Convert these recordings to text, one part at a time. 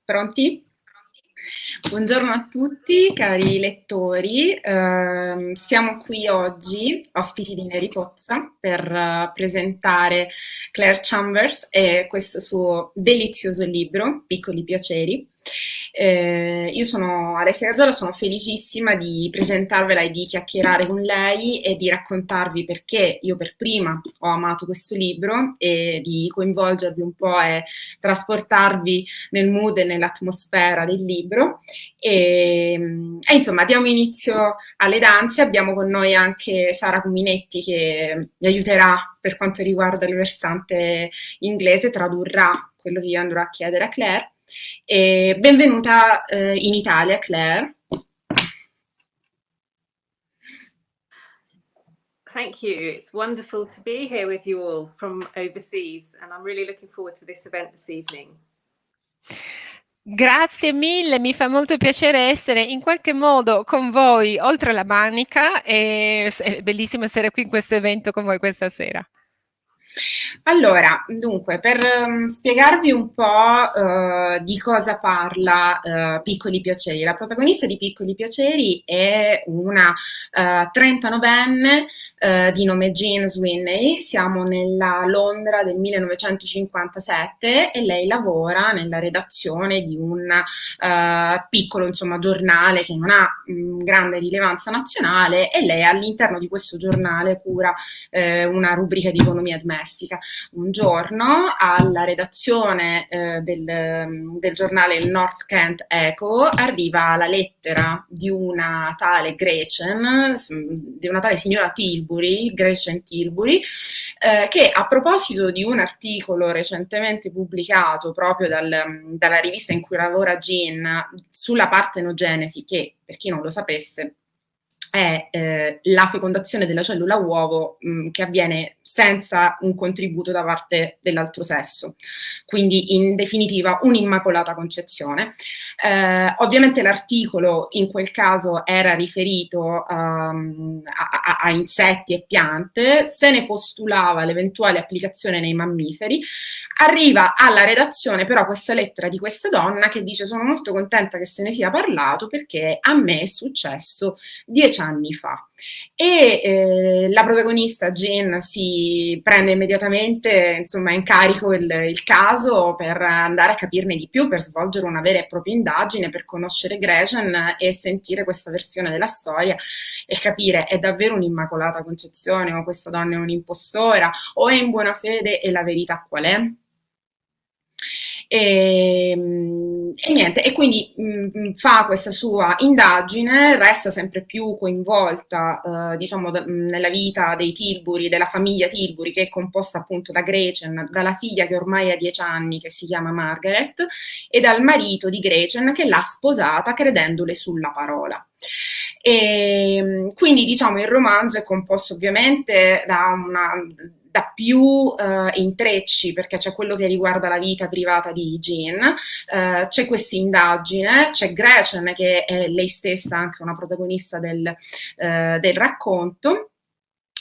Pronti? Buongiorno a tutti, cari lettori. Siamo qui oggi, ospiti di Neri Pozza, per presentare Clare Chambers e questo suo delizioso libro, Piccoli Piaceri. Io sono Alessia Gazzola, sono felicissima di presentarvela e di chiacchierare con lei e di raccontarvi perché io per prima ho amato questo libro e di coinvolgervi un po' e trasportarvi nel mood e nell'atmosfera del libro. E insomma, diamo inizio alle danze. Abbiamo con noi anche Sara Cuminetti che mi aiuterà per quanto riguarda il versante inglese, tradurrà quello che io andrò a chiedere a Claire. E benvenuta in Italia, Claire. Thank you. It's wonderful to be here with you all from overseas, and I'm really looking forward to this event this evening. Grazie mille, mi fa molto piacere essere in qualche modo con voi oltre la manica e è bellissimo essere qui in questo evento con voi questa sera. Allora, dunque, per spiegarvi un po' di cosa parla Piccoli Piaceri. La protagonista di Piccoli Piaceri è una 39enne di nome Jean Sweeney. Siamo nella Londra del 1957 e lei lavora nella redazione di un piccolo, insomma, giornale che non ha grande rilevanza nazionale, e lei all'interno di questo giornale cura una rubrica di economia domestica. Un giorno alla redazione del giornale il North Kent Echo arriva la lettera di una tale Gretchen, di una tale signora Tilbury, Gretchen Tilbury, che a proposito di un articolo recentemente pubblicato proprio dalla rivista in cui lavora Jean sulla partenogenesi, che per chi non lo sapesse è la fecondazione della cellula uovo che avviene senza un contributo da parte dell'altro sesso, quindi in definitiva un'immacolata concezione. Ovviamente l'articolo in quel caso era riferito a insetti e piante, se ne postulava l'eventuale applicazione nei mammiferi. Arriva alla redazione però questa lettera di questa donna che dice: sono molto contenta che se ne sia parlato perché a me è successo 10 anni fa. E la protagonista Jean si prende immediatamente, insomma, in carico il caso per andare a capirne di più, per svolgere una vera e propria indagine, per conoscere Gretchen e sentire questa versione della storia e capire: è davvero un'immacolata concezione, o questa donna è un'impostora, o è in buona fede e la verità qual è? E niente, e quindi fa questa sua indagine, resta sempre più coinvolta diciamo nella vita dei Tilbury, della famiglia Tilbury, che è composta appunto da Gretchen, dalla figlia che ormai ha 10 anni che si chiama Margaret, e dal marito di Gretchen che l'ha sposata credendole sulla parola. E quindi diciamo il romanzo è composto ovviamente da più intrecci, perché c'è quello che riguarda la vita privata di Jean, c'è questa indagine, c'è Gretchen che è lei stessa anche una protagonista del racconto.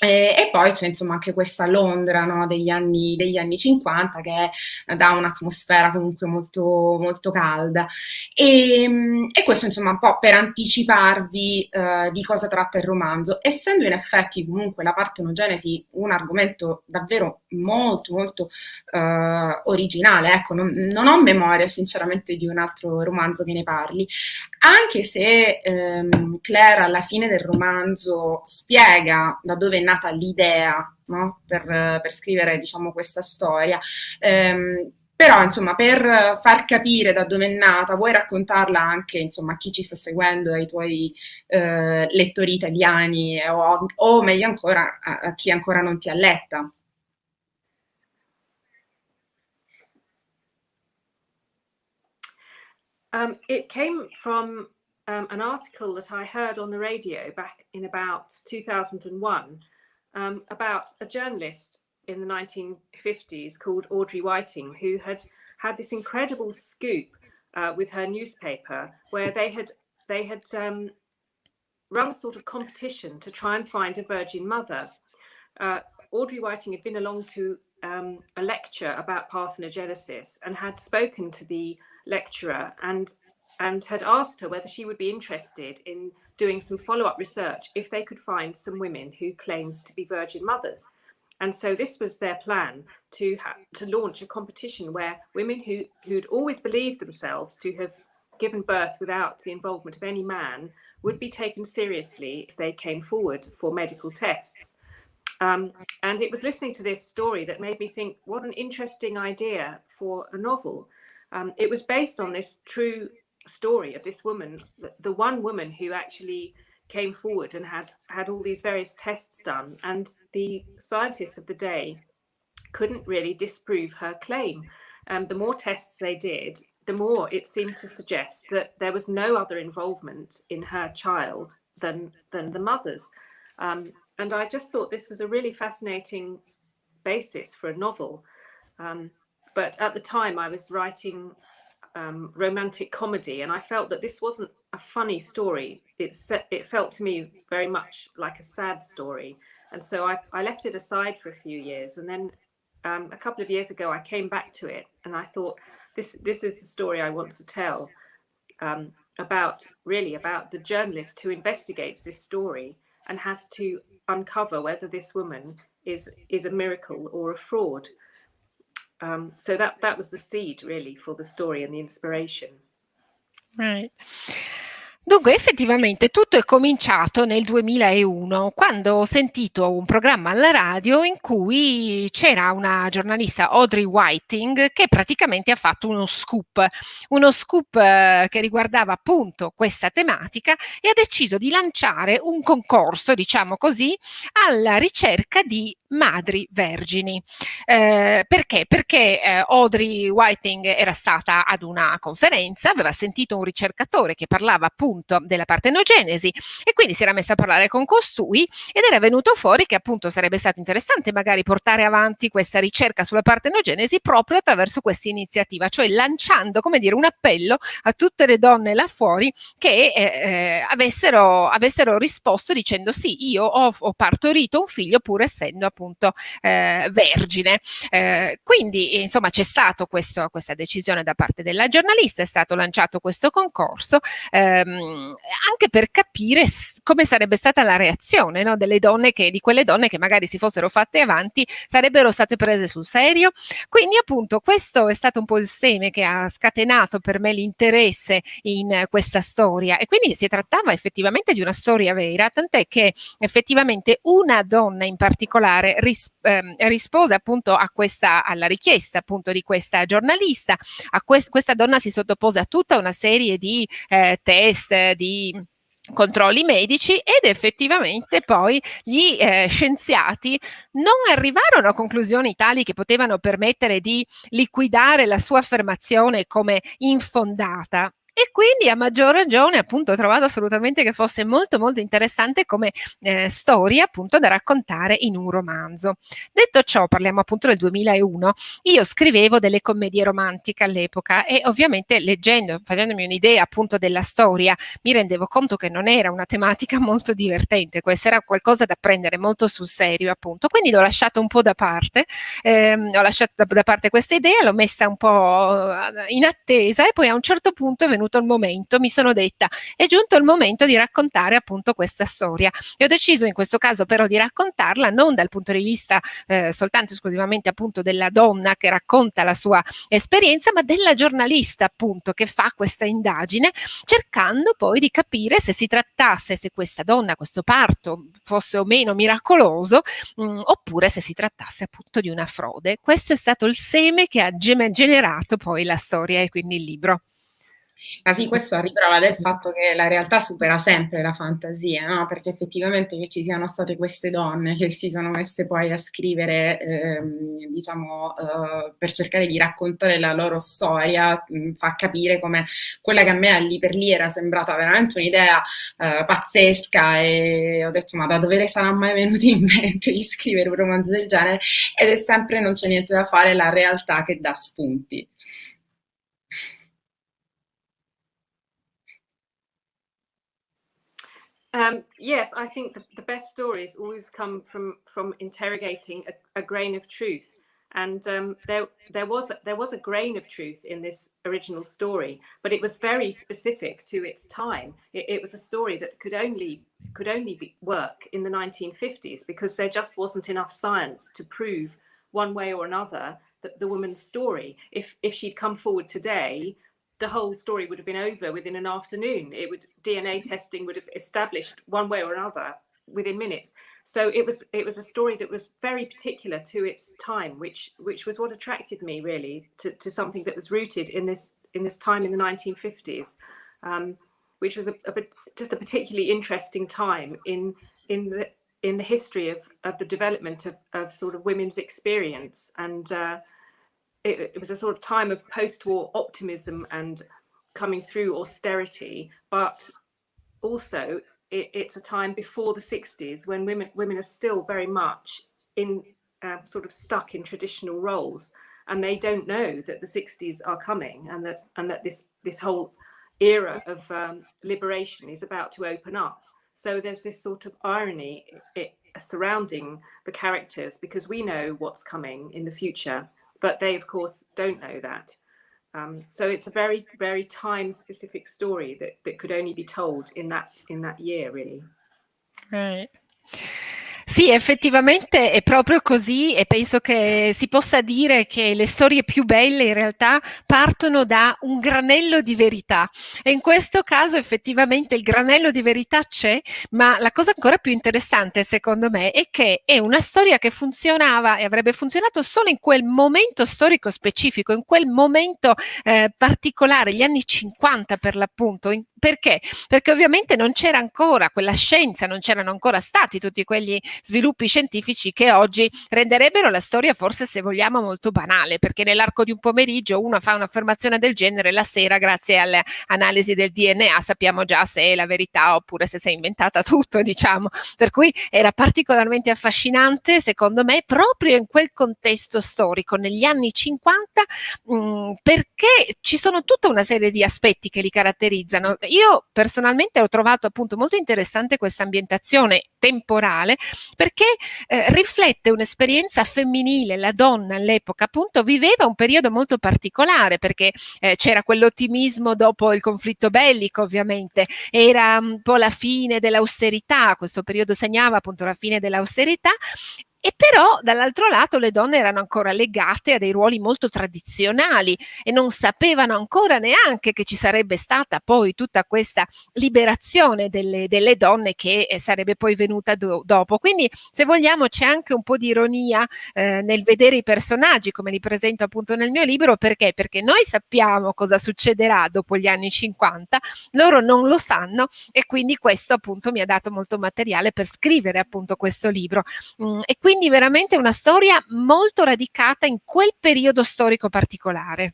E poi c'è insomma anche questa Londra, no, degli anni 50 che dà un'atmosfera comunque molto, molto calda. E questo insomma un po' per anticiparvi di cosa tratta il romanzo, essendo in effetti comunque la partenogenesi un argomento davvero molto molto originale. Ecco, non ho memoria sinceramente di un altro romanzo che ne parli, anche se Claire alla fine del romanzo spiega da dove è nata l'idea, no? per scrivere diciamo questa storia. Però insomma per far capire da dove è nata, vuoi raccontarla anche insomma a chi ci sta seguendo, ai tuoi lettori italiani o meglio ancora a chi ancora non ti ha letta? It came from an article that I heard on the radio back in about 2001 about a journalist in the 1950s called Audrey Whiting, who had this incredible scoop with her newspaper, where they had run a sort of competition to try and find a virgin mother. Audrey Whiting had been along to a lecture about parthenogenesis and had spoken to the lecturer and had asked her whether she would be interested in doing some follow-up research if they could find some women who claimed to be virgin mothers. And so this was their plan, to launch a competition where women who'd always believed themselves to have given birth without the involvement of any man would be taken seriously if they came forward for medical tests. And it was listening to this story that made me think, what an interesting idea for a novel. It was based on this true story of this woman, the one woman who actually came forward and had all these various tests done, and the scientists of the day couldn't really disprove her claim. The more tests they did, the more it seemed to suggest that there was no other involvement in her child than the mother's. And I just thought this was a really fascinating basis for a novel. But at the time I was writing romantic comedy, and I felt that this wasn't a funny story. It felt to me very much like a sad story. And so I left it aside for a few years. And then a couple of years ago, I came back to it and I thought, this is the story I want to tell, about the journalist who investigates this story and has to uncover whether this woman is a miracle or a fraud. So that was the seed really for the story and the inspiration. Right. Dunque, effettivamente tutto è cominciato nel 2001, quando ho sentito un programma alla radio in cui c'era una giornalista, Audrey Whiting, che praticamente ha fatto uno scoop che riguardava appunto questa tematica, e ha deciso di lanciare un concorso, diciamo così, alla ricerca di madri vergini. Perché? Perché Audrey Whiting era stata ad una conferenza, aveva sentito un ricercatore che parlava appunto della partenogenesi e quindi si era messa a parlare con costui ed era venuto fuori che appunto sarebbe stato interessante magari portare avanti questa ricerca sulla partenogenesi proprio attraverso questa iniziativa, cioè lanciando, come dire, un appello a tutte le donne là fuori che avessero risposto dicendo sì, io ho partorito un figlio pur essendo appunto vergine. Quindi insomma c'è stato questa decisione da parte della giornalista, è stato lanciato questo concorso, anche per capire come sarebbe stata la reazione, no, di quelle donne che magari si fossero fatte avanti, sarebbero state prese sul serio. Quindi appunto questo è stato un po' il seme che ha scatenato per me l'interesse in questa storia, e quindi si trattava effettivamente di una storia vera, tant'è che effettivamente una donna in particolare rispose appunto alla richiesta appunto di questa giornalista. Questa donna si sottopose a tutta una serie di test, di controlli medici, ed effettivamente poi gli scienziati non arrivarono a conclusioni tali che potevano permettere di liquidare la sua affermazione come infondata. E quindi a maggior ragione appunto ho trovato assolutamente che fosse molto molto interessante come storia appunto da raccontare in un romanzo. Detto ciò, parliamo appunto del 2001, io scrivevo delle commedie romantiche all'epoca e ovviamente facendomi un'idea appunto della storia, mi rendevo conto che non era una tematica molto divertente, questa era qualcosa da prendere molto sul serio appunto, quindi l'ho lasciato un po' da parte, ho lasciato da parte questa idea, l'ho messa un po' in attesa, e poi a un certo punto è venuto il momento, mi sono detta è giunto il momento di raccontare appunto questa storia, e ho deciso in questo caso però di raccontarla non dal punto di vista soltanto esclusivamente appunto della donna che racconta la sua esperienza, ma della giornalista appunto che fa questa indagine, cercando poi di capire se questa donna, questo parto fosse o meno miracoloso, oppure se si trattasse appunto di una frode. Questo è stato il seme che ha generato poi la storia e quindi il libro. Ma sì, questo a riprova del fatto che la realtà supera sempre la fantasia, no? Perché effettivamente che ci siano state queste donne che si sono messe poi a scrivere, diciamo, per cercare di raccontare la loro storia, fa capire come quella che a me lì per lì era sembrata veramente un'idea pazzesca, e ho detto ma da dove le sarà mai venuto in mente di scrivere un romanzo del genere? Ed è sempre, non c'è niente da fare, la realtà che dà spunti. Yes, I think the best stories always come from interrogating a grain of truth. And there was a grain of truth in this original story, but it was very specific to its time. It was a story that could only work in the 1950s, because there just wasn't enough science to prove one way or another that the woman's story. If she'd come forward today, the whole story would have been over within an afternoon. DNA testing would have established one way or another within minutes. So it was a story that was very particular to its time, which was what attracted me really to something that was rooted in this time in the 1950s, which was just a particularly interesting time in the history of the development of sort of women's experience. And it was a sort of time of post-war optimism and coming through austerity, but also it's a time before the 60s when women are still very much in sort of stuck in traditional roles, and they don't know that the 60s are coming, and that this whole era of liberation is about to open up. So there's this sort of irony surrounding the characters, because we know what's coming in the future, but they of course don't know that. So it's a very, very time-specific story that could only be told in that year, really. Right. Sì, effettivamente è proprio così, e penso che si possa dire che le storie più belle in realtà partono da un granello di verità, e in questo caso effettivamente il granello di verità c'è, ma la cosa ancora più interessante secondo me è che è una storia che funzionava e avrebbe funzionato solo in quel momento storico specifico, in quel momento particolare, gli anni 50 per l'appunto. Perché? Perché ovviamente non c'era ancora quella scienza, non c'erano ancora stati tutti quegli sviluppi scientifici che oggi renderebbero la storia, forse, se vogliamo, molto banale, perché nell'arco di un pomeriggio uno fa un'affermazione del genere, la sera, grazie alle analisi del DNA, sappiamo già se è la verità oppure se si è inventata tutto, diciamo. Per cui era particolarmente affascinante, secondo me, proprio in quel contesto storico, negli anni 50, perché ci sono tutta una serie di aspetti che li caratterizzano. Io personalmente ho trovato appunto molto interessante questa ambientazione temporale, perché riflette un'esperienza femminile. La donna all'epoca appunto viveva un periodo molto particolare, perché c'era quell'ottimismo dopo il conflitto bellico, ovviamente era un po' la fine dell'austerità, questo periodo segnava appunto la fine dell'austerità. E però dall'altro lato le donne erano ancora legate a dei ruoli molto tradizionali e non sapevano ancora neanche che ci sarebbe stata poi tutta questa liberazione delle donne che sarebbe poi venuta dopo. Quindi, se vogliamo, c'è anche un po' di ironia nel vedere i personaggi come li presento appunto nel mio libro. Perché? Perché noi sappiamo cosa succederà dopo gli anni 50, loro non lo sanno, e quindi questo appunto mi ha dato molto materiale per scrivere appunto questo libro. E quindi veramente una storia molto radicata in quel periodo storico particolare.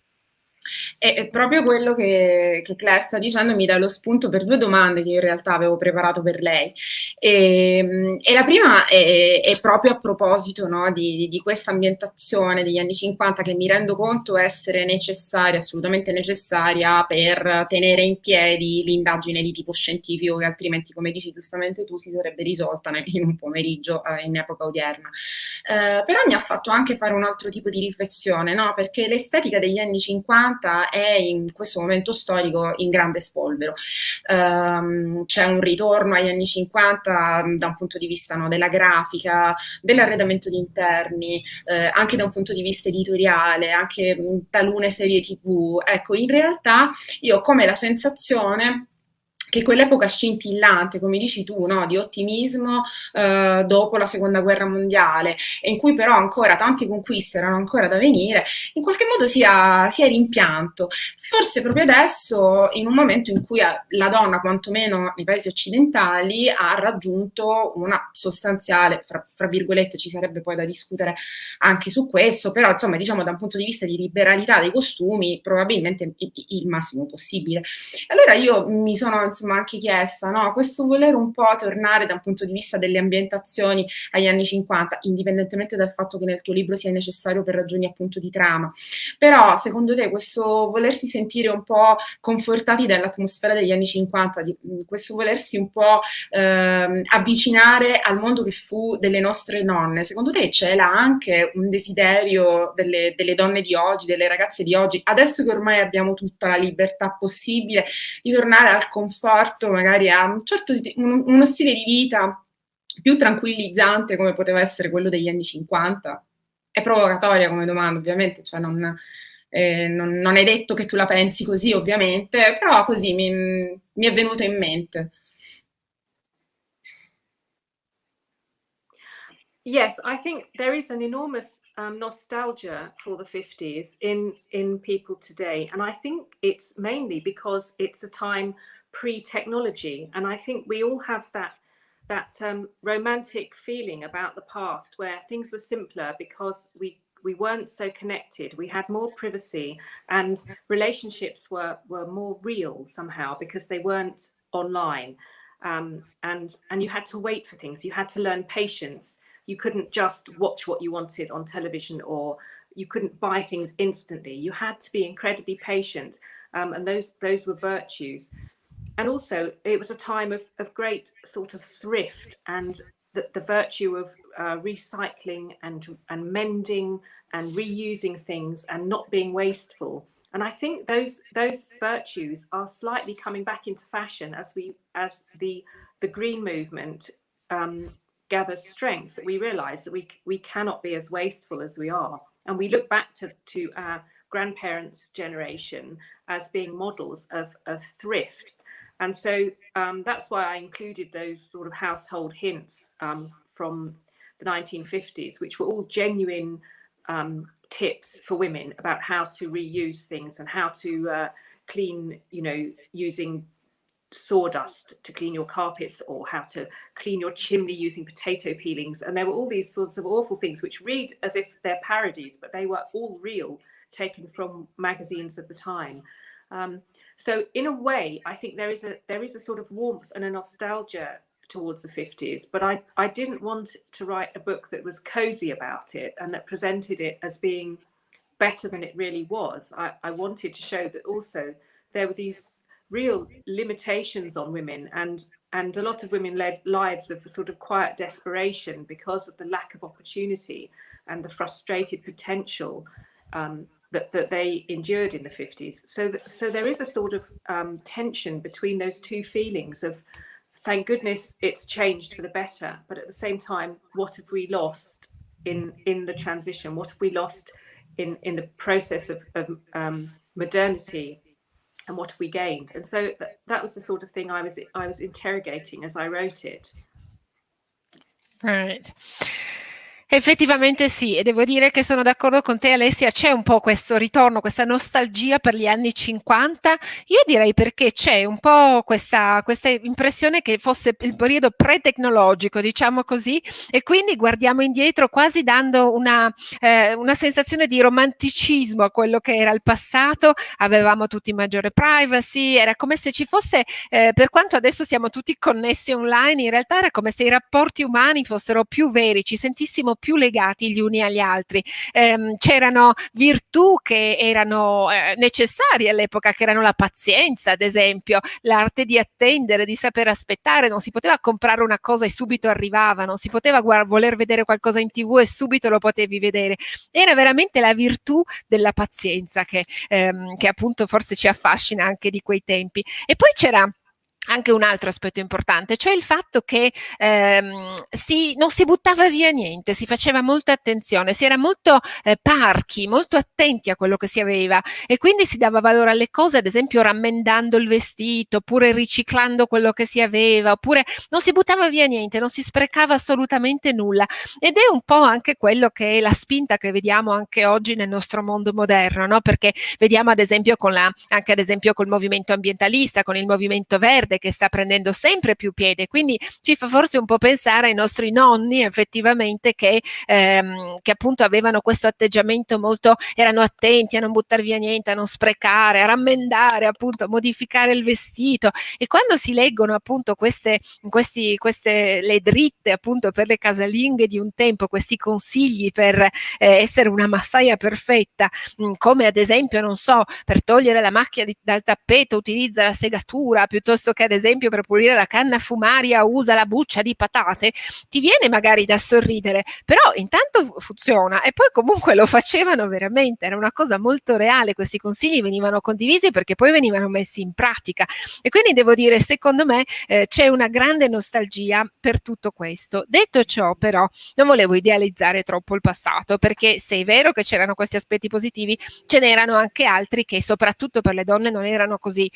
E proprio quello che Claire sta dicendo mi dà lo spunto per due domande che io in realtà avevo preparato per lei. E la prima è proprio a proposito, no, di questa ambientazione degli anni 50, che mi rendo conto essere necessaria, assolutamente necessaria, per tenere in piedi l'indagine di tipo scientifico, che altrimenti, come dici giustamente tu, si sarebbe risolta in un pomeriggio in epoca odierna. Però mi ha fatto anche fare un altro tipo di riflessione, no? Perché l'estetica degli anni 50 è in questo momento storico in grande spolvero. C'è un ritorno agli anni 50 da un punto di vista, no, della grafica, dell'arredamento di interni, anche da un punto di vista editoriale, anche talune serie TV. Ecco, in realtà io ho come la sensazione che quell'epoca scintillante, come dici tu, no, di ottimismo dopo la seconda guerra mondiale, e in cui però ancora tante conquiste erano ancora da venire, in qualche modo sia rimpianto. Forse proprio adesso, in un momento in cui la donna, quantomeno nei paesi occidentali, ha raggiunto una sostanziale, fra virgolette, ci sarebbe poi da discutere anche su questo, però insomma, diciamo, da un punto di vista di liberalità dei costumi, probabilmente il massimo possibile. Allora io mi sono insomma anche chiesta, no? Questo voler un po' tornare da un punto di vista delle ambientazioni agli anni 50, indipendentemente dal fatto che nel tuo libro sia necessario per ragioni appunto di trama. Però secondo te questo volersi sentire un po' confortati dall'atmosfera degli anni 50, questo volersi un po' avvicinare al mondo che fu delle nostre nonne, secondo te c'era anche un desiderio delle donne di oggi, delle ragazze di oggi, adesso che ormai abbiamo tutta la libertà possibile, di tornare al conforto, magari a un certo uno stile di vita più tranquillizzante come poteva essere quello degli anni 50? È provocatoria come domanda, ovviamente, cioè non è detto che tu la pensi così, ovviamente, però così mi è venuto in mente. Yes, I think there is an enormous nostalgia for the 50s in people today. And I think it's mainly because it's a time pre-technology. And I think we all have that romantic feeling about the past where things were simpler because we weren't so connected. We had more privacy and relationships were more real somehow because they weren't online. And you had to wait for things. You had to learn patience. You couldn't just watch what you wanted on television, or you couldn't buy things instantly. You had to be incredibly patient, and those were virtues. And also, it was a time of great sort of thrift and the virtue of recycling and mending and reusing things and not being wasteful. And I think those virtues are slightly coming back into fashion as the green movement gathers strength, that we realize that we cannot be as wasteful as we are. And we look back to our grandparents' generation as being models of thrift. And so that's why I included those sort of household hints from the 1950s, which were all genuine tips for women about how to reuse things and how to clean, using sawdust to clean your carpets, or how to clean your chimney using potato peelings. And there were all these sorts of awful things which read as if they're parodies, but they were all real, taken from magazines of the time. So in a way, I think there is a sort of warmth and a nostalgia towards the 50s, but I didn't want to write a book that was cozy about it and that presented it as being better than it really was. I wanted to show that also there were these real limitations on women, and a lot of women led lives of sort of quiet desperation because of the lack of opportunity and the frustrated potential that they endured in the 50s. So there is a sort of tension between those two feelings of, thank goodness it's changed for the better, but at the same time, what have we lost in the transition? What have we lost in the process of modernity? And what have we gained? And so that was the sort of thing I was interrogating as I wrote it. Right. Effettivamente sì, e devo dire che sono d'accordo con te, Alessia, c'è un po' questo ritorno, questa nostalgia per gli anni 50. Io direi perché c'è un po' questa impressione che fosse il periodo pre-tecnologico, diciamo così, e quindi guardiamo indietro quasi dando una sensazione di romanticismo a quello che era il passato. Avevamo tutti maggiore privacy, era come se ci fosse, per quanto adesso siamo tutti connessi online, in realtà era come se i rapporti umani fossero più veri, ci sentissimo più legati gli uni agli altri. C'erano virtù che erano necessarie all'epoca, che erano la pazienza, ad esempio, l'arte di attendere, di saper aspettare. Non si poteva comprare una cosa e subito arrivava, non si poteva voler vedere qualcosa in TV e subito lo potevi vedere. Era veramente la virtù della pazienza che appunto forse ci affascina anche di quei tempi. E poi c'era anche un altro aspetto importante, cioè il fatto che non si buttava via niente, si faceva molta attenzione, si era molto parchi, molto attenti a quello che si aveva, e quindi si dava valore alle cose, ad esempio rammendando il vestito, oppure riciclando quello che si aveva, oppure non si buttava via niente, non si sprecava assolutamente nulla. Ed è un po' anche quello che è la spinta che vediamo anche oggi nel nostro mondo moderno, no? Perché vediamo ad esempio anche ad esempio col movimento ambientalista, con il movimento verde, verde che sta prendendo sempre più piede, quindi ci fa forse un po' pensare ai nostri nonni effettivamente che appunto avevano questo atteggiamento molto, erano attenti a non buttare via niente, a non sprecare, a rammendare, appunto a modificare il vestito. E quando si leggono appunto queste le dritte appunto per le casalinghe di un tempo, questi consigli per essere una massaia perfetta, come ad esempio, non so, per togliere la macchia dal tappeto utilizza la segatura, piuttosto che ad esempio per pulire la canna fumaria usa la buccia di patate, ti viene magari da sorridere, però intanto funziona, e poi comunque lo facevano veramente, era una cosa molto reale, questi consigli venivano condivisi perché poi venivano messi in pratica. E quindi devo dire, secondo me c'è una grande nostalgia per tutto questo. Detto ciò, però, non volevo idealizzare troppo il passato, perché se è vero che c'erano questi aspetti positivi, ce n'erano anche altri che soprattutto per le donne non erano così,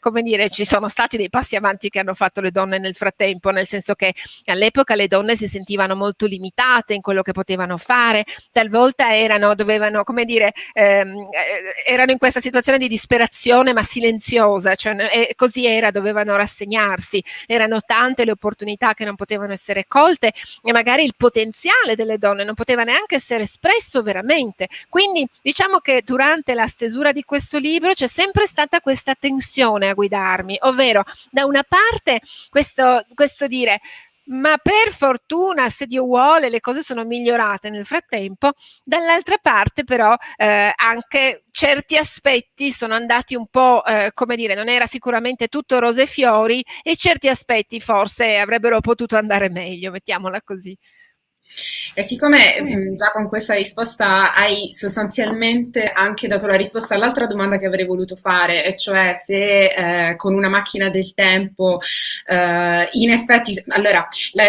come dire, ci sono stati dei passi avanti che hanno fatto le donne nel frattempo, nel senso che all'epoca le donne si sentivano molto limitate in quello che potevano fare, talvolta dovevano, come dire, erano in questa situazione di disperazione ma silenziosa, cioè, e così era, dovevano rassegnarsi, erano tante le opportunità che non potevano essere colte e magari il potenziale delle donne non poteva neanche essere espresso veramente. Quindi diciamo che durante la stesura di questo libro c'è sempre stata questa tensione a guidarmi, ovvero da una parte questo dire ma per fortuna, se Dio vuole, le cose sono migliorate nel frattempo, dall'altra parte però anche certi aspetti sono andati un po', come dire, non era sicuramente tutto rose e fiori e certi aspetti forse avrebbero potuto andare meglio, mettiamola così. E siccome già con questa risposta hai sostanzialmente anche dato la risposta all'altra domanda che avrei voluto fare, e cioè se con una macchina del tempo, in effetti, allora,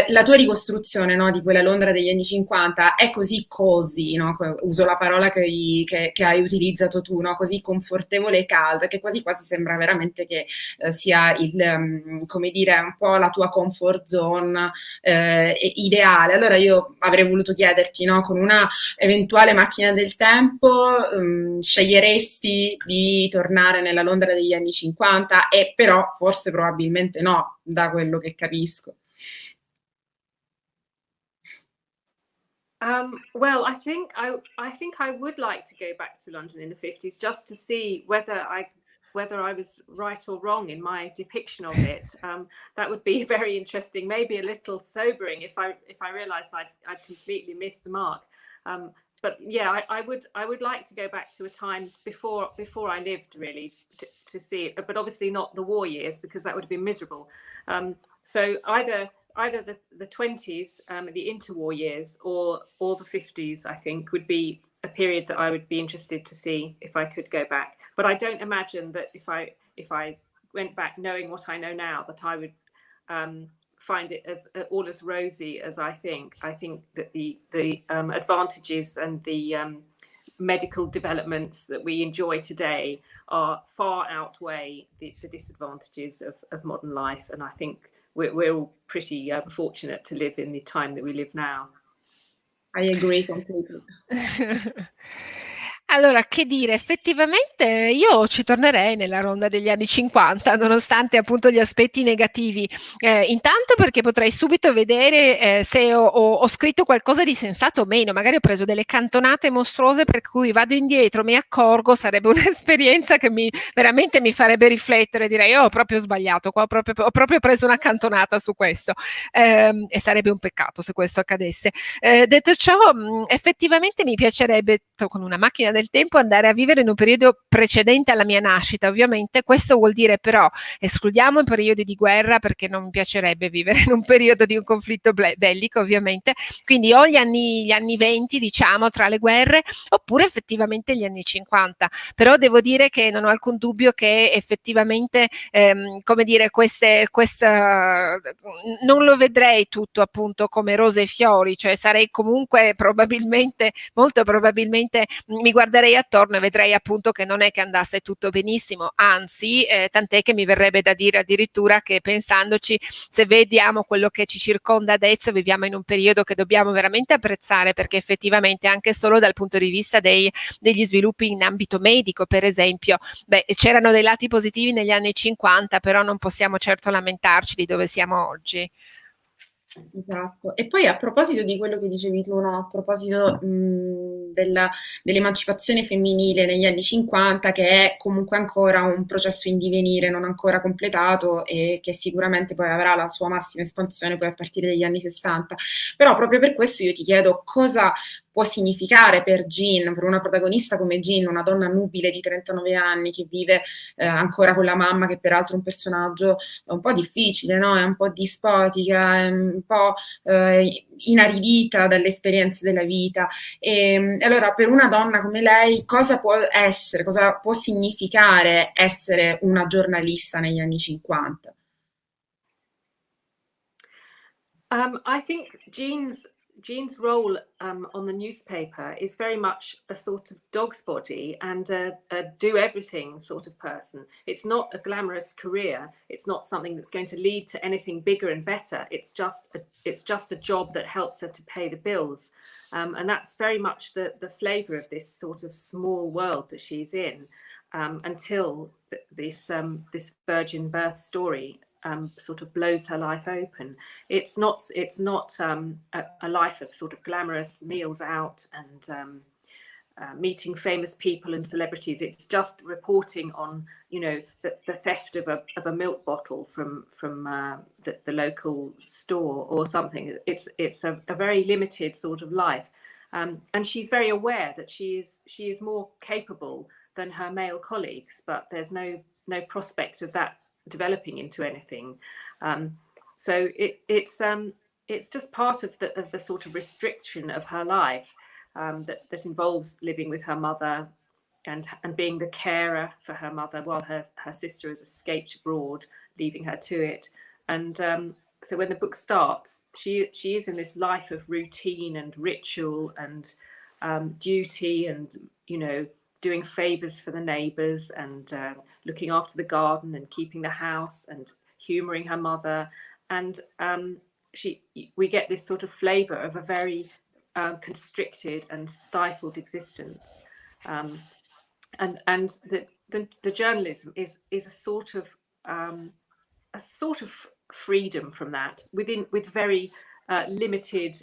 la tua ricostruzione, no, di quella Londra degli anni 50 è così cozy, no, uso la parola che hai utilizzato tu, no, così confortevole e calda, che quasi quasi sembra veramente che sia come dire, un po' la tua comfort zone ideale. Allora io avrei voluto chiederti, no, con una eventuale macchina del tempo, sceglieresti di tornare nella Londra degli anni 50? E però forse probabilmente no, da quello che capisco. Well, I think I would like to go back to London in the 50s just to see whether I was right or wrong in my depiction of it. That would be very interesting, maybe a little sobering if I realised I'd completely missed the mark. But yeah, I would like to go back to a time before I lived, really, to see it. But obviously not the war years, because that would have been miserable. So either the 20s, the interwar years, or the 50s, I think, would be a period that I would be interested to see if I could go back. But I don't imagine that if I went back knowing what I know now, that I would find it as all as rosy as I think. I think that the advantages and the medical developments that we enjoy today are far outweigh the disadvantages of modern life, and I think we're all pretty fortunate to live in the time that we live now. I agree completely. Allora, che dire, effettivamente io ci tornerei nella ronda degli anni 50, nonostante appunto gli aspetti negativi. Intanto perché potrei subito vedere se ho scritto qualcosa di sensato o meno, magari ho preso delle cantonate mostruose per cui vado indietro, mi accorgo, sarebbe un'esperienza che veramente mi farebbe riflettere, direi ho proprio sbagliato, qua ho proprio preso una cantonata su questo, e sarebbe un peccato se questo accadesse. Detto ciò, effettivamente mi piacerebbe con una macchina del tempo andare a vivere in un periodo precedente alla mia nascita. Ovviamente questo vuol dire però escludiamo i periodi di guerra, perché non mi piacerebbe vivere in un periodo di un conflitto bellico, ovviamente, quindi o gli anni 20, diciamo, tra le guerre, oppure effettivamente gli anni 50. Però devo dire che non ho alcun dubbio che effettivamente come dire, questa non lo vedrei tutto appunto come rose e fiori, cioè sarei comunque molto probabilmente probabilmente mi guarderei attorno e vedrei appunto che non è che andasse tutto benissimo, anzi, tant'è che mi verrebbe da dire addirittura che, pensandoci, se vediamo quello che ci circonda adesso, viviamo in un periodo che dobbiamo veramente apprezzare, perché effettivamente anche solo dal punto di vista degli sviluppi in ambito medico, per esempio, c'erano dei lati positivi negli anni 50, però non possiamo certo lamentarci di dove siamo oggi. Esatto. E poi a proposito di quello che dicevi tu, no? A proposito dell'emancipazione femminile negli anni 50, che è comunque ancora un processo in divenire, non ancora completato e che sicuramente poi avrà la sua massima espansione poi a partire dagli anni 60. Però proprio per questo io ti chiedo cosa può significare per Jean, per una protagonista come Jean, una donna nubile di 39 anni che vive ancora con la mamma, che peraltro è un personaggio un po' difficile, no? È un po' dispotica, è un po' inaridita dalle esperienze della vita. E allora, per una donna come lei, cosa può essere, cosa può significare essere una giornalista negli anni 50? I think Jean's role on the newspaper is very much a sort of dog's body and a do-everything sort of person. It's not a glamorous career. It's not something that's going to lead to anything bigger and better. It's just a job that helps her to pay the bills. And that's very much the flavour of this sort of small world that she's in, until this virgin birth story sort of blows her life open. It's not a life of sort of glamorous meals out and meeting famous people and celebrities. It's just reporting on, you know, the theft of a milk bottle from the local store or something. It's a very limited sort of life, and she's very aware that she is more capable than her male colleagues, but there's no prospect of that developing into anything. So it's just part of the sort of restriction of her life, that involves living with her mother and being the carer for her mother while her sister has escaped abroad, leaving her to it. And so when the book starts, she is in this life of routine and ritual and duty and, you know, doing favors for the neighbors and looking after the garden and keeping the house and humoring her mother. And we get this sort of flavor of a very constricted and stifled existence. And the journalism is a sort of freedom from that with very limited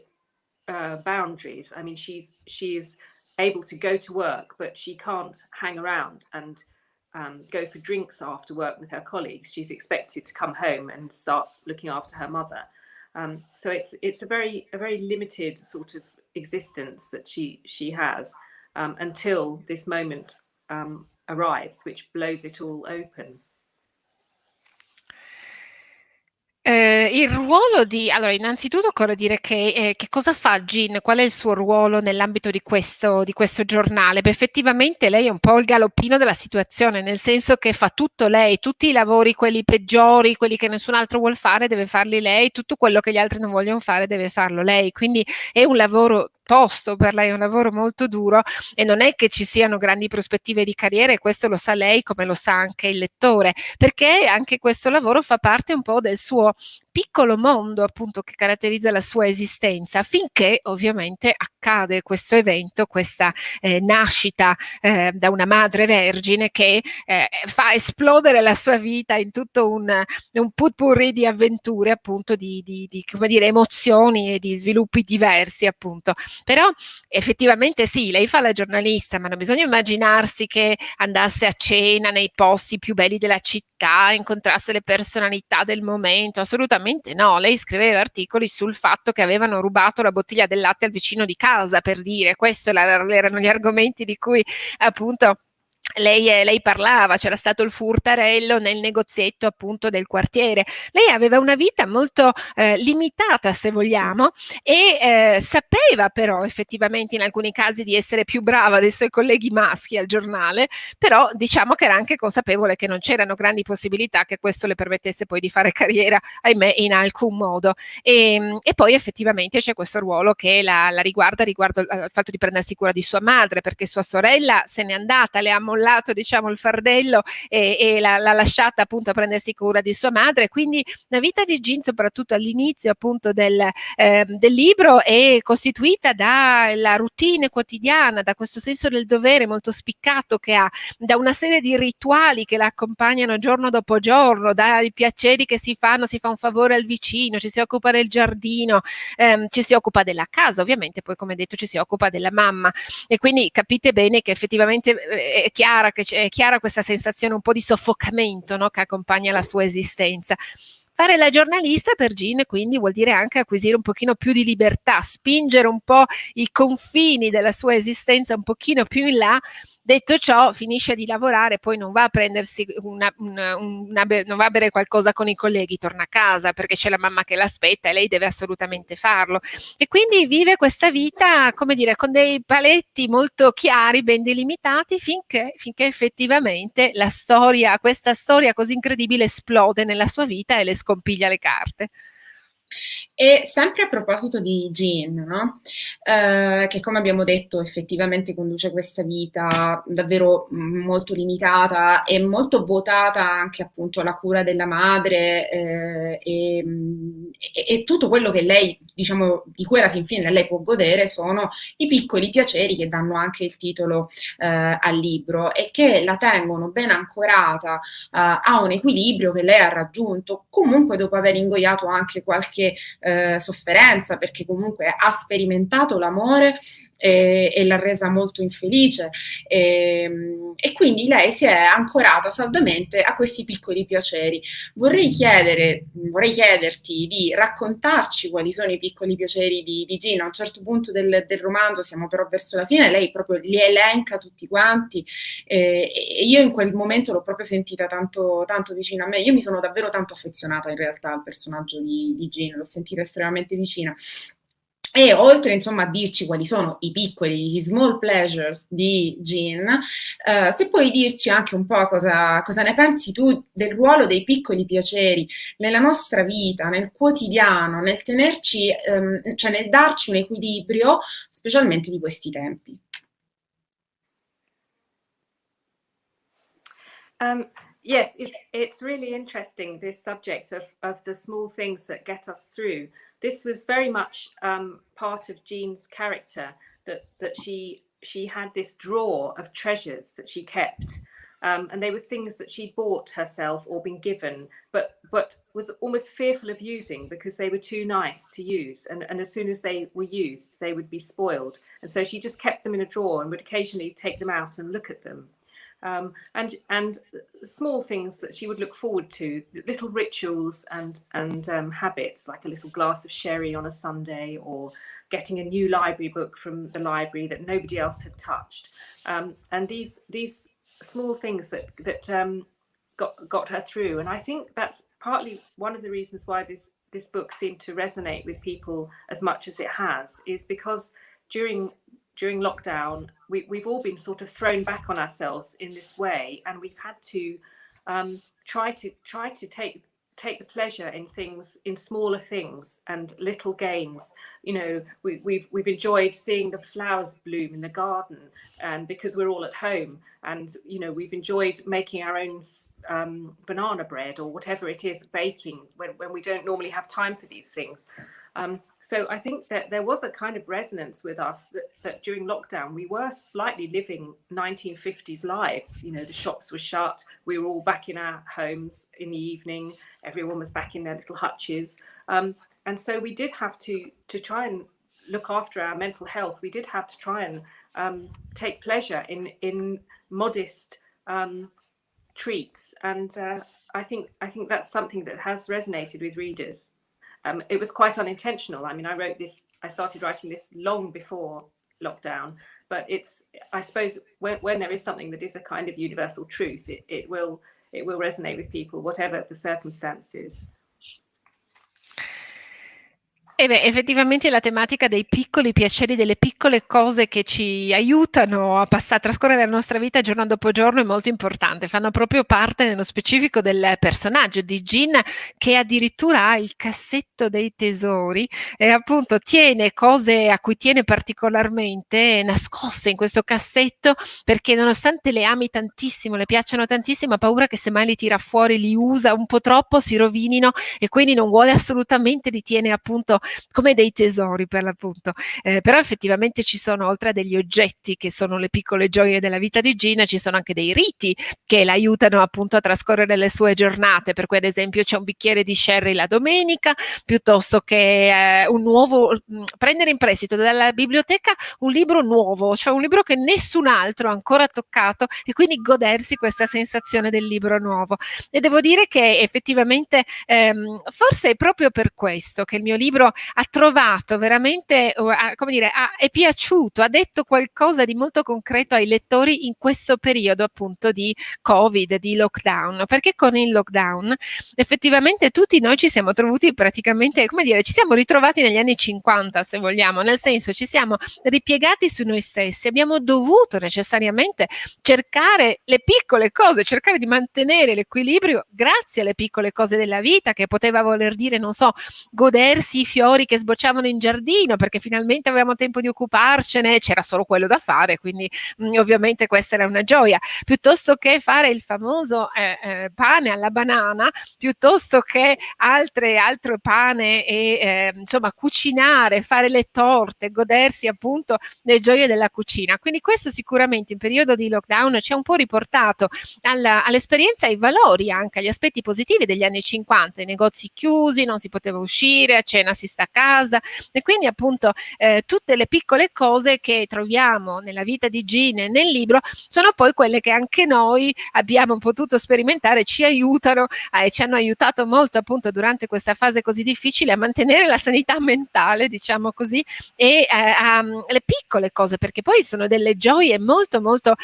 boundaries. I mean, she is able to go to work, but she can't hang around and go for drinks after work with her colleagues. She's expected to come home and start looking after her mother. So it's a very limited sort of existence that she has until this moment arrives, which blows it all open. Il ruolo allora, innanzitutto occorre dire che cosa fa Jean, qual è il suo ruolo nell'ambito di questo giornale? Beh, effettivamente lei è un po' il galoppino della situazione, nel senso che fa tutto lei, tutti i lavori, quelli peggiori, quelli che nessun altro vuol fare, deve farli lei, tutto quello che gli altri non vogliono fare deve farlo lei, quindi è un lavoro tosto per lei, è un lavoro molto duro e non è che ci siano grandi prospettive di carriera, e questo lo sa lei come lo sa anche il lettore, perché anche questo lavoro fa parte un po' del suo piccolo mondo, appunto, che caratterizza la sua esistenza, finché ovviamente accade questo evento, questa nascita da una madre vergine che fa esplodere la sua vita in tutto un potpourri di avventure, appunto, di come dire, emozioni e di sviluppi diversi, appunto. Però effettivamente sì, lei fa la giornalista, ma non bisogna immaginarsi che andasse a cena nei posti più belli della città, incontrasse le personalità del momento, assolutamente no. Lei scriveva articoli sul fatto che avevano rubato la bottiglia del latte al vicino di casa, per dire, questo erano gli argomenti di cui appunto lei parlava, c'era stato il furtarello nel negozietto appunto del quartiere. Lei aveva una vita molto limitata, se vogliamo, e sapeva però effettivamente in alcuni casi di essere più brava dei suoi colleghi maschi al giornale, però diciamo che era anche consapevole che non c'erano grandi possibilità che questo le permettesse poi di fare carriera, ahimè, in alcun modo. E poi effettivamente c'è questo ruolo che la riguarda riguardo al fatto di prendersi cura di sua madre, perché sua sorella se n'è andata, le ha mollato diciamo il fardello e l'ha lasciata appunto a prendersi cura di sua madre. Quindi la vita di Jean, soprattutto all'inizio appunto del libro, è costituita dalla routine quotidiana, da questo senso del dovere molto spiccato che ha, da una serie di rituali che la accompagnano giorno dopo giorno, dai piaceri che si fanno, si fa un favore al vicino, ci si occupa del giardino, ci si occupa della casa, ovviamente poi come detto ci si occupa della mamma, e quindi capite bene che effettivamente è chiara questa sensazione un po' di soffocamento, no, che accompagna la sua esistenza. Fare la giornalista per Jean quindi vuol dire anche acquisire un pochino più di libertà, spingere un po' i confini della sua esistenza un pochino più in là. Detto ciò, finisce di lavorare, poi non va a prendersi non va a bere qualcosa con i colleghi, torna a casa perché c'è la mamma che l'aspetta e lei deve assolutamente farlo. E quindi vive questa vita, come dire, con dei paletti molto chiari, ben delimitati, finché effettivamente questa storia così incredibile esplode nella sua vita e le scompiglia le carte. E sempre a proposito di Jean, no? Che come abbiamo detto effettivamente conduce questa vita davvero molto limitata e molto votata anche appunto alla cura della madre e tutto quello che lei, diciamo, di cui alla fin fine lei può godere sono i piccoli piaceri che danno anche il titolo al libro e che la tengono ben ancorata a un equilibrio che lei ha raggiunto comunque dopo aver ingoiato anche qualche sofferenza, perché comunque ha sperimentato l'amore e l'ha resa molto infelice e quindi lei si è ancorata saldamente a questi piccoli piaceri. Vorrei chiederti di raccontarci quali sono i piccoli piaceri di Gina. A un certo punto del romanzo, siamo però verso la fine, lei proprio li elenca tutti quanti e io in quel momento l'ho proprio sentita tanto, tanto vicina a me. Io mi sono davvero tanto affezionata in realtà al personaggio di Gina, l'ho sentita estremamente vicina. E oltre insomma a dirci quali sono i piccoli, gli small pleasures di Jean, se puoi dirci anche un po' cosa ne pensi tu del ruolo dei piccoli piaceri nella nostra vita, nel quotidiano, nel tenerci, cioè nel darci un equilibrio, specialmente di questi tempi. Yes, it's really interesting, this subject of the small things that get us through. This was very much part of Jean's character, that she had this drawer of treasures that she kept, and they were things that she'd bought herself or been given, but was almost fearful of using because they were too nice to use, and as soon as they were used, they would be spoiled, and so she just kept them in a drawer and would occasionally take them out and look at them. And small things that she would look forward to, little rituals and habits, like a little glass of sherry on a Sunday, or getting a new library book from the library that nobody else had touched. And these small things that got her through. And I think that's partly one of the reasons why this book seemed to resonate with people as much as it has, is because during lockdown, we've all been sort of thrown back on ourselves in this way, and we've had to try to take the pleasure in things, in smaller things and little gains. You know, we've enjoyed seeing the flowers bloom in the garden, and because we're all at home, and you know, we've enjoyed making our own banana bread or whatever it is, baking when we don't normally have time for these things. So I think that there was a kind of resonance with us that during lockdown we were slightly living 1950s lives. You know, the shops were shut, we were all back in our homes in the evening, everyone was back in their little hutches, and so we did have to try and look after our mental health. We did have to try and take pleasure in modest treats, and I think that's something that has resonated with readers. It was quite unintentional. I mean, I started writing this long before lockdown. But I suppose when there is something that is a kind of universal truth, it will resonate with people, whatever the circumstances. E beh, effettivamente la tematica dei piccoli piaceri, delle piccole cose che ci aiutano a trascorrere la nostra vita giorno dopo giorno è molto importante, fanno proprio parte nello specifico del personaggio di Jean, che addirittura ha il cassetto dei tesori e appunto tiene cose a cui tiene particolarmente nascoste in questo cassetto, perché nonostante le ami tantissimo, le piacciono tantissimo, ha paura che se mai li tira fuori, li usa un po' troppo, si rovinino, e quindi non vuole assolutamente, li tiene appunto come dei tesori per l'appunto. Però effettivamente ci sono, oltre a degli oggetti che sono le piccole gioie della vita di Gina, ci sono anche dei riti che l'aiutano appunto a trascorrere le sue giornate, per cui ad esempio c'è un bicchiere di sherry la domenica, piuttosto che prendere in prestito dalla biblioteca un libro nuovo, cioè un libro che nessun altro ha ancora toccato, e quindi godersi questa sensazione del libro nuovo. E devo dire che effettivamente forse è proprio per questo che il mio libro ha trovato veramente, come dire, è piaciuto, ha detto qualcosa di molto concreto ai lettori in questo periodo appunto di Covid, di lockdown, perché con il lockdown effettivamente tutti noi ci siamo trovati praticamente, come dire, ci siamo ritrovati negli anni 50, se vogliamo, nel senso ci siamo ripiegati su noi stessi, abbiamo dovuto necessariamente cercare le piccole cose, cercare di mantenere l'equilibrio grazie alle piccole cose della vita, che poteva voler dire, non so, godersi i fiori che sbocciavano in giardino perché finalmente avevamo tempo di occuparcene, c'era solo quello da fare, quindi ovviamente questa era una gioia, piuttosto che fare il famoso pane alla banana, piuttosto che altro pane e insomma cucinare, fare le torte, godersi appunto le gioie della cucina. Quindi questo sicuramente in periodo di lockdown ci ha un po' riportato all'esperienza e ai valori, anche agli aspetti positivi degli anni 50, i negozi chiusi, non si poteva uscire, a cena si sta a casa, e quindi appunto tutte le piccole cose che troviamo nella vita di Jean e nel libro sono poi quelle che anche noi abbiamo potuto sperimentare, ci aiutano e ci hanno aiutato molto appunto durante questa fase così difficile a mantenere la sanità mentale, diciamo così, e le piccole cose, perché poi sono delle gioie molto molto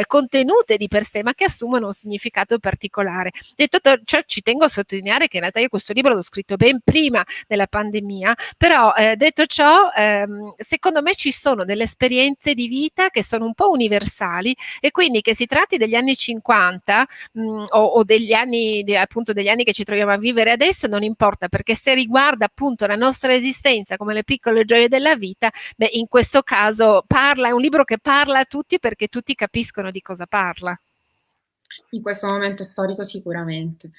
contenute di per sé, ma che assumono un significato particolare. Detto ciò, ci tengo a sottolineare che in realtà io questo libro l'ho scritto ben prima della pandemia, però detto ciò, secondo me ci sono delle esperienze di vita che sono un po' universali, e quindi che si tratti degli anni 50 o degli anni appunto degli anni che ci troviamo a vivere adesso, non importa, perché se riguarda appunto la nostra esistenza come le piccole gioie della vita, beh, in questo caso è un libro che parla a tutti, perché tutti capiscono di cosa parla. In questo momento storico sicuramente.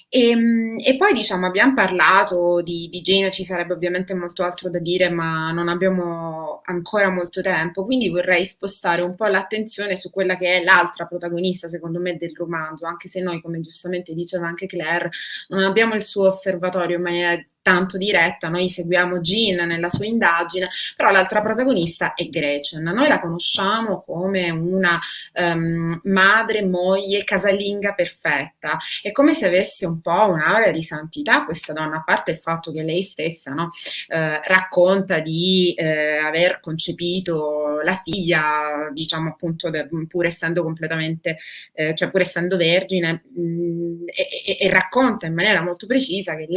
E poi diciamo abbiamo parlato di Jane, ci sarebbe ovviamente molto altro da dire, ma non abbiamo ancora molto tempo, quindi vorrei spostare un po' l'attenzione su quella che è l'altra protagonista, secondo me, del romanzo, anche se noi, come giustamente diceva anche Claire, non abbiamo il suo osservatorio in maniera tanto diretta, noi seguiamo Jean nella sua indagine, però l'altra protagonista è Gretchen. Noi la conosciamo come una madre, moglie, casalinga perfetta. È come se avesse un po' un'aura di santità questa donna, a parte il fatto che lei stessa, no, racconta di aver concepito la figlia, diciamo appunto, pur essendo completamente, cioè pur essendo vergine, e racconta in maniera molto precisa che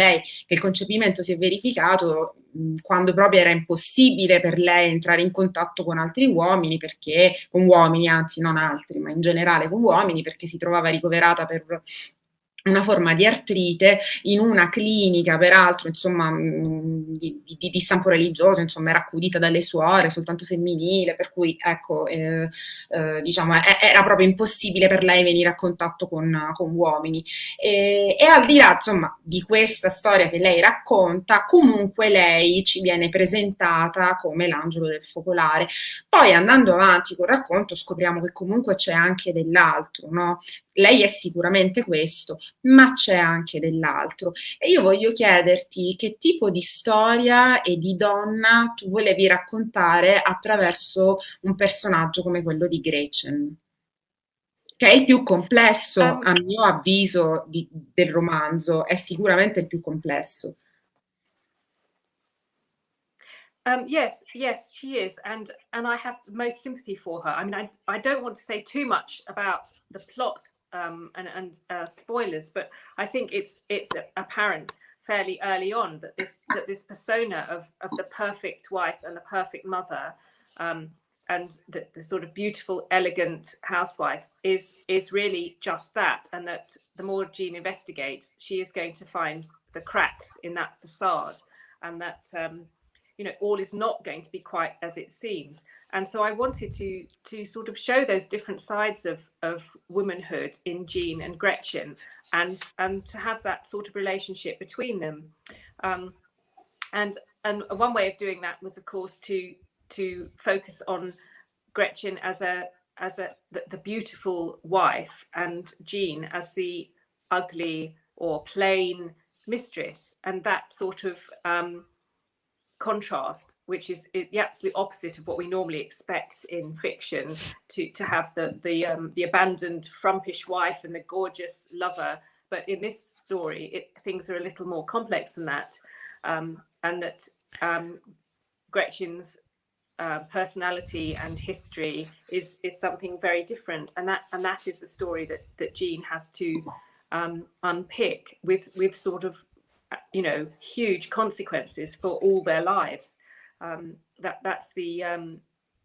il concepimento si è verificato quando proprio era impossibile per lei entrare in contatto con altri uomini, con uomini, anzi non altri, ma in generale con uomini, perché si trovava ricoverata per una forma di artrite in una clinica, peraltro, insomma, di stampo religioso, insomma, era accudita dalle suore, soltanto femminile, per cui, ecco, diciamo, era proprio impossibile per lei venire a contatto con uomini. E al di là, insomma, di questa storia che lei racconta, comunque lei ci viene presentata come l'angelo del focolare. Poi, andando avanti col racconto, scopriamo che comunque c'è anche dell'altro, no? Lei è sicuramente questo, ma c'è anche dell'altro. E io voglio chiederti che tipo di storia e di donna tu volevi raccontare attraverso un personaggio come quello di Gretchen, che è il più complesso, a mio avviso, del romanzo, è sicuramente il più complesso. Yes, she is, and I have the most sympathy for her. I mean, I don't want to say too much about the plot and spoilers, but I think it's apparent fairly early on that this persona of the perfect wife and the perfect mother, and the sort of beautiful, elegant housewife is really just that, and that the more Jean investigates, she is going to find the cracks in that facade, and that all is not going to be quite as it seems. And so I wanted to sort of show those different sides of womanhood in Jean and Gretchen, and to have that sort of relationship between them. And one way of doing that was, of course, to focus on Gretchen as the beautiful wife, and Jean as the ugly or plain mistress, and that sort of contrast, which is the absolute opposite of what we normally expect in fiction, to have the abandoned frumpish wife and the gorgeous lover. But in this story, things are a little more complex than that, and that Gretchen's personality and history is something very different, and that is the story that Jean has to unpick with sort of huge consequences for all their lives. That's the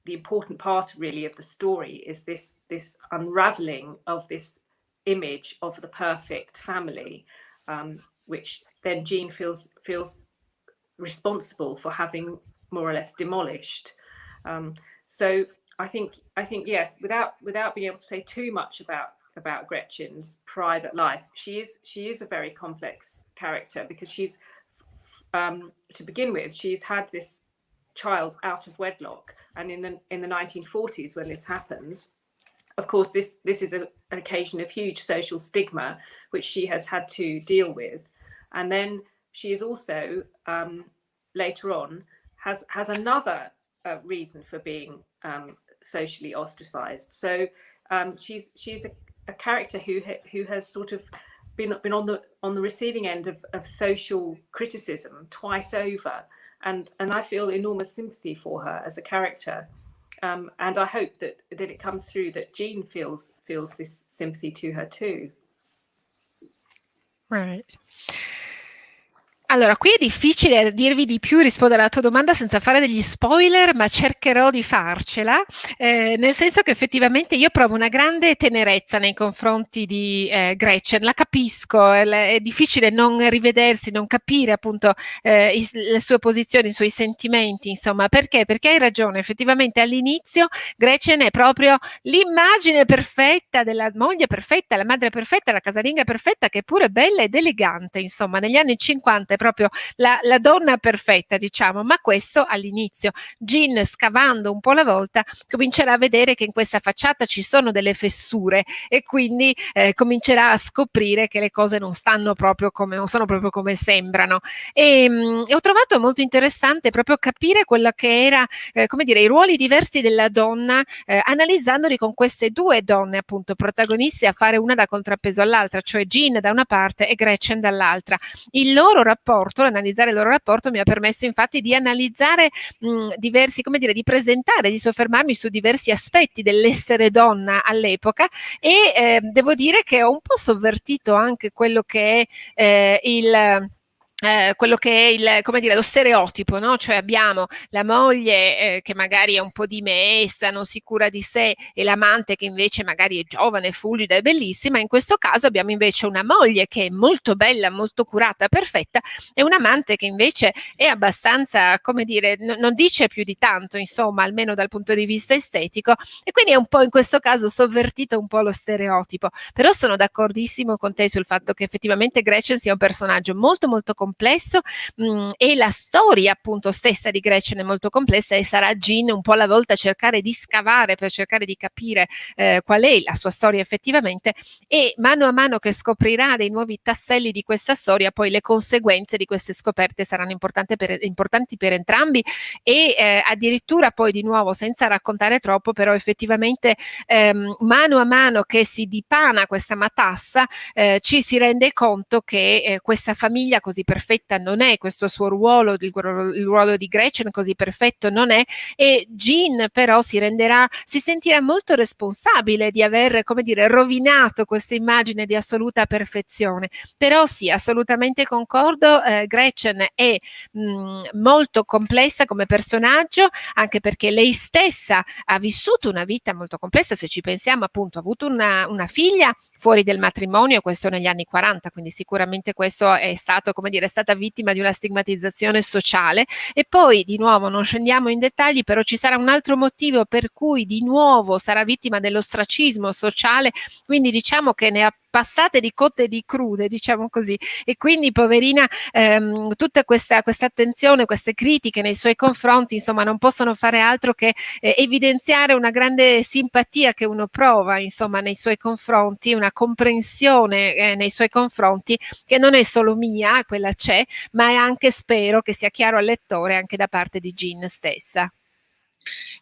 important part really of the story, is this unraveling of this image of the perfect family, which then Jean feels responsible for having more or less demolished. So I think yes, without being able to say too much about Gretchen's private life, she is a very complex character, because she's to begin with, she's had this child out of wedlock, and in the 1940s, when this happens, of course this is an occasion of huge social stigma which she has had to deal with. And then she is also later on has another reason for being socially ostracized. So she's a character who has sort of been on the receiving end of social criticism twice over, and I feel enormous sympathy for her as a character, and I hope that it comes through that Jean feels this sympathy to her too. Right. Allora, qui è difficile dirvi di più, rispondere alla tua domanda senza fare degli spoiler, ma cercherò di farcela, nel senso che effettivamente io provo una grande tenerezza nei confronti di Gretchen, la capisco, è difficile non rivedersi, non capire appunto le sue posizioni, i suoi sentimenti, insomma, perché? Perché hai ragione, effettivamente all'inizio Gretchen è proprio l'immagine perfetta della moglie perfetta, la madre perfetta, la casalinga perfetta, che è pure bella ed elegante, insomma, negli anni 50 proprio la donna perfetta, diciamo, ma questo all'inizio. Jean, scavando un po' alla volta, comincerà a vedere che in questa facciata ci sono delle fessure, e quindi comincerà a scoprire che le cose non sono proprio come sembrano. E ho trovato molto interessante proprio capire quello che era, come dire, i ruoli diversi della donna, analizzandoli con queste due donne appunto protagoniste, a fare una da contrappeso all'altra, cioè Jean da una parte e Gretchen dall'altra. Analizzare il loro rapporto mi ha permesso infatti di analizzare diversi, come dire, di presentare, di soffermarmi su diversi aspetti dell'essere donna all'epoca, e devo dire che ho un po' sovvertito anche quello che è come dire, lo stereotipo, no? Cioè abbiamo la moglie che magari è un po' dimessa, non sicura di sé, e l'amante che invece magari è giovane, fulgida e bellissima. In questo caso abbiamo invece una moglie che è molto bella, molto curata, perfetta, e un amante che invece è abbastanza, come dire, non dice più di tanto, insomma, almeno dal punto di vista estetico, e quindi è un po' in questo caso sovvertito un po' lo stereotipo. Però sono d'accordissimo con te sul fatto che effettivamente Gretchen sia un personaggio molto molto complesso, e la storia appunto stessa di Gretchen è molto complessa, e sarà Jean un po' alla volta a cercare di scavare per cercare di capire qual è la sua storia effettivamente, e mano a mano che scoprirà dei nuovi tasselli di questa storia, poi le conseguenze di queste scoperte saranno importanti per entrambi, e addirittura poi, di nuovo, senza raccontare troppo, però effettivamente mano a mano che si dipana questa matassa, ci si rende conto che questa famiglia così perfetta perfetta non è, questo suo ruolo, il ruolo di Gretchen così perfetto non è, e Jean però si sentirà molto responsabile di aver, come dire, rovinato questa immagine di assoluta perfezione. Però sì, assolutamente concordo, Gretchen è molto complessa come personaggio, anche perché lei stessa ha vissuto una vita molto complessa, se ci pensiamo appunto ha avuto una figlia fuori del matrimonio, questo negli anni 40, quindi sicuramente questo è stato, come dire, è stata vittima di una stigmatizzazione sociale, e poi di nuovo non scendiamo in dettagli, però ci sarà un altro motivo per cui di nuovo sarà vittima dell'ostracismo sociale, quindi diciamo che ne ha passate di cotte e di crude, diciamo così, e quindi poverina tutta questa attenzione, queste critiche nei suoi confronti, insomma, non possono fare altro che evidenziare una grande simpatia che uno prova, insomma, nei suoi confronti, una comprensione nei suoi confronti che non è solo mia, quella c'è, ma è anche, spero che sia chiaro al lettore, anche da parte di Jean stessa.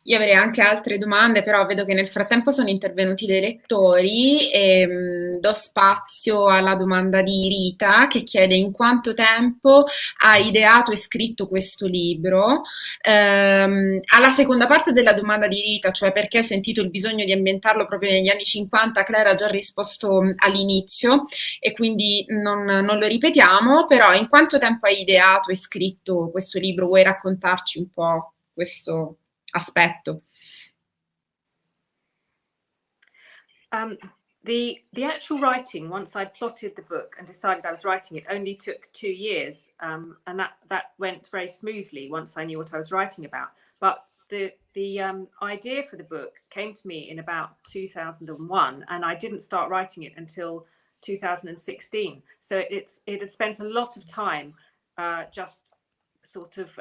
Io avrei anche altre domande, però vedo che nel frattempo sono intervenuti dei lettori e do spazio alla domanda di Rita, che chiede in quanto tempo ha ideato e scritto questo libro. Alla seconda parte della domanda di Rita, cioè perché ha sentito il bisogno di ambientarlo proprio negli anni 50, Clare ha già risposto all'inizio e quindi non lo ripetiamo, però in quanto tempo hai ideato e scritto questo libro? Vuoi raccontarci un po' questo aspetto? The actual writing, once I'd plotted the book and decided I was writing it, only took 2 years, and that went very smoothly once I knew what I was writing about. But the idea for the book came to me in about 2001, and I didn't start writing it until 2016. So it had spent a lot of time just sort of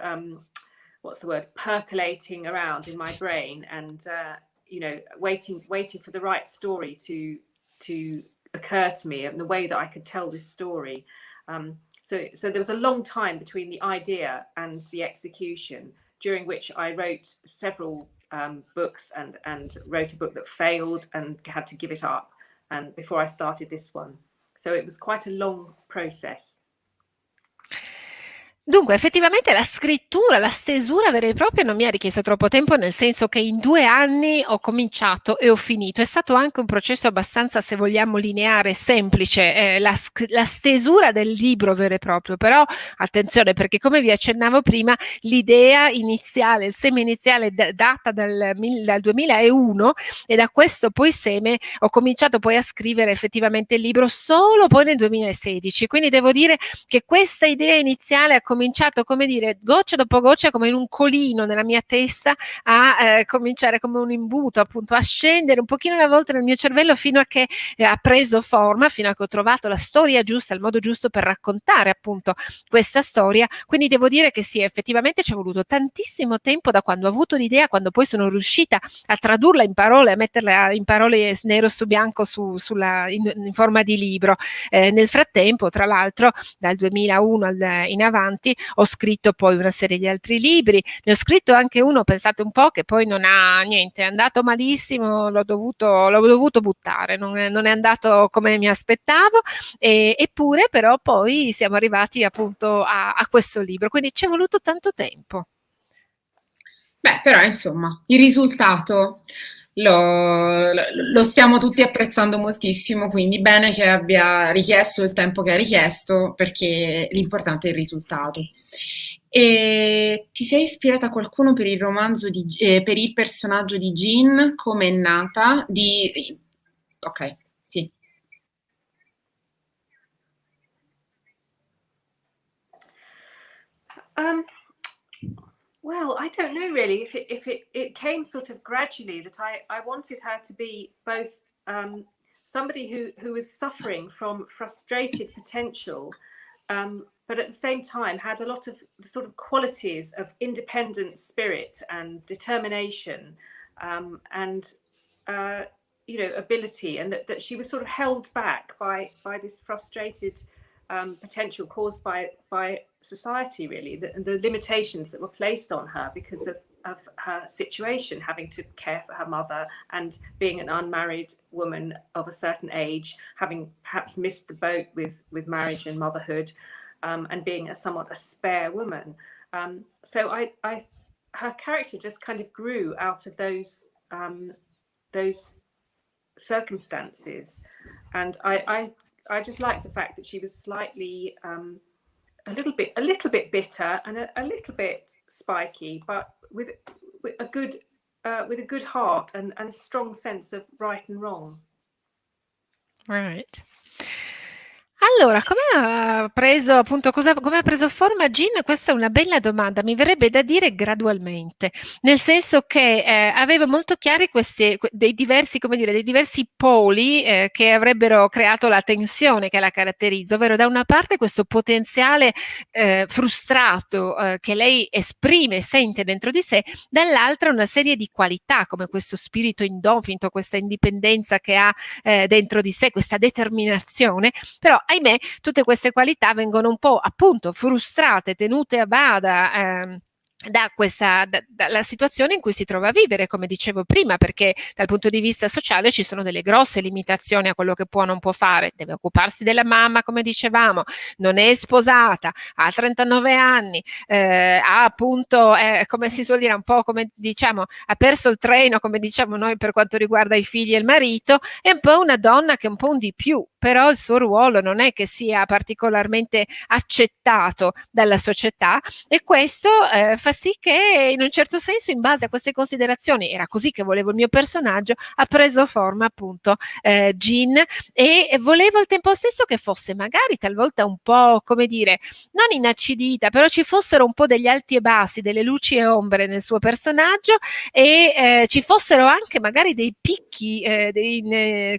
what's the word, percolating around in my brain, and waiting for the right story to occur to me and the way that I could tell this story. So there was a long time between the idea and the execution, during which I wrote several books and wrote a book that failed and had to give it up, and before I started this one. So it was quite a long process. Dunque, effettivamente la scrittura, la stesura vera e propria non mi ha richiesto troppo tempo, nel senso che in 2 anni ho cominciato e ho finito. È stato anche un processo abbastanza, se vogliamo, lineare, semplice, la stesura del libro vero e proprio. Però attenzione, perché come vi accennavo prima, l'idea iniziale, il seme iniziale data dal 2001, e da questo poi seme ho cominciato poi a scrivere effettivamente il libro solo poi nel 2016. Quindi devo dire che questa idea iniziale ha cominciato, come dire, goccia dopo goccia, come in un colino nella mia testa, a cominciare come un imbuto, appunto, a scendere un pochino alla volta nel mio cervello, fino a che ha preso forma, fino a che ho trovato la storia giusta, il modo giusto per raccontare appunto questa storia. Quindi devo dire che sì, effettivamente ci è voluto tantissimo tempo da quando ho avuto l'idea, quando poi sono riuscita a tradurla in parole, a metterla in parole nero su bianco in forma di libro. Nel frattempo, tra l'altro, dal 2001 in avanti, ho scritto poi una serie di altri libri, ne ho scritto anche uno, pensate un po', che poi non ha niente, è andato malissimo, l'ho dovuto buttare, non è andato come mi aspettavo, eppure però poi siamo arrivati appunto a questo libro, quindi ci è voluto tanto tempo. Beh, però insomma, il risultato lo stiamo tutti apprezzando moltissimo, quindi bene che abbia richiesto il tempo che ha richiesto, perché l'importante è il risultato. E ti sei ispirata a qualcuno per il romanzo per il personaggio di Jean? Come è nata? Ok, sì. Well, I don't know really if it came sort of gradually, that I wanted her to be both somebody who was suffering from frustrated potential, but at the same time had a lot of the sort of qualities of independent spirit and determination, and ability, and that she was sort of held back by this frustrated potential caused by society, really, the limitations that were placed on her because of her situation, having to care for her mother and being an unmarried woman of a certain age, having perhaps missed the boat with marriage and motherhood, and being somewhat a spare woman. So her character just kind of grew out of those circumstances, and I just like the fact that she was slightly a little bit bitter and a little bit spiky, but with a good heart and a strong sense of right and wrong. Right. Allora, come ha preso appunto come ha preso forma Gin? Questa è una bella domanda, mi verrebbe da dire gradualmente, nel senso che avevo molto chiari dei diversi poli che avrebbero creato la tensione che la caratterizza, ovvero da una parte questo potenziale frustrato che lei esprime e sente dentro di sé, dall'altra una serie di qualità come questo spirito indompito, questa indipendenza che ha dentro di sé, questa determinazione, però ahimè tutte queste qualità vengono un po' appunto frustrate, tenute a bada dalla situazione in cui si trova a vivere, come dicevo prima, perché dal punto di vista sociale ci sono delle grosse limitazioni a quello che può o non può fare. Deve occuparsi della mamma, come dicevamo, non è sposata, ha 39 anni, ha appunto, come si suol dire, un po' come diciamo, ha perso il treno, come diciamo noi per quanto riguarda i figli e il marito, è un po' una donna che è un po' un di più, però il suo ruolo non è che sia particolarmente accettato dalla società, e questo fa sì che in un certo senso, in base a queste considerazioni, era così che volevo il mio personaggio, ha preso forma appunto Gin, e volevo al tempo stesso che fosse magari talvolta un po', come dire, non inacidita, però ci fossero un po' degli alti e bassi, delle luci e ombre nel suo personaggio, e ci fossero anche magari dei picchi,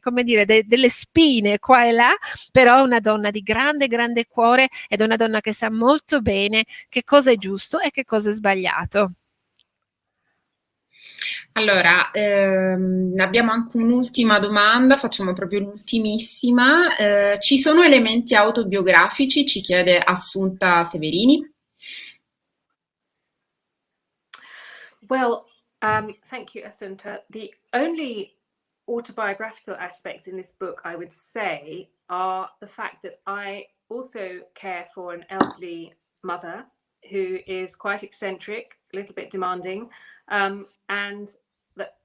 come dire, delle spine qua e là, però è una donna di grande cuore ed è una donna che sa molto bene che cosa è giusto e che cosa è sbagliato. Allora, abbiamo anche un'ultima domanda, facciamo proprio l'ultimissima. Ci sono elementi autobiografici? Ci chiede Assunta Severini. Well, thank you, Assunta. The only autobiographical aspects in this book, I would say, are the fact that I also care for an elderly mother who is quite eccentric, a little bit demanding, and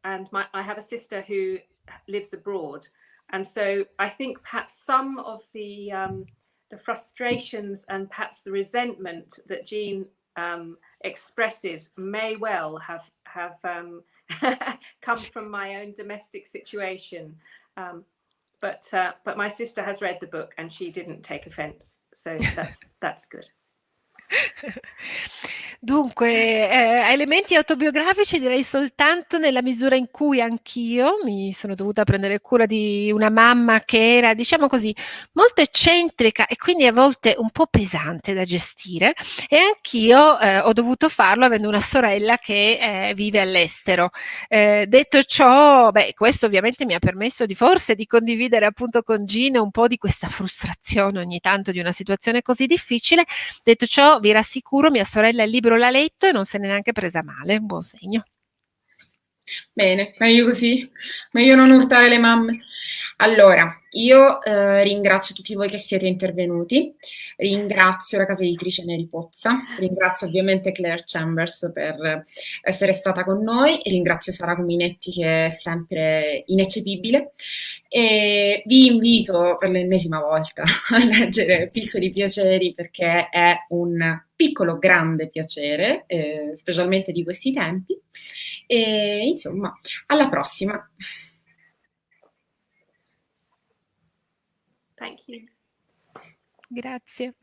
I have a sister who lives abroad, and so I think perhaps some of the frustrations and perhaps the resentment that Jean expresses may well have come from my own domestic situation, but my sister has read the book and she didn't take offense, so that's good. Dunque, elementi autobiografici direi soltanto nella misura in cui anch'io mi sono dovuta prendere cura di una mamma che era, diciamo così, molto eccentrica e quindi a volte un po' pesante da gestire, e anch'io ho dovuto farlo avendo una sorella che vive all'estero. Detto ciò, questo ovviamente mi ha permesso forse di condividere appunto con Gino un po' di questa frustrazione ogni tanto di una situazione così difficile. Detto ciò, vi rassicuro, mia sorella il libro l'ha letto e non se n'è neanche presa male, buon segno. Bene, meglio così, meglio non urtare le mamme. Allora, io ringrazio tutti voi che siete intervenuti, ringrazio la casa editrice Neri Pozza, ringrazio ovviamente Clare Chambers per essere stata con noi, ringrazio Sara Cominetti che è sempre ineccepibile, e vi invito per l'ennesima volta a leggere Piccoli Piaceri, perché è un piccolo grande piacere, specialmente di questi tempi. E insomma, alla prossima. Thank you. Grazie.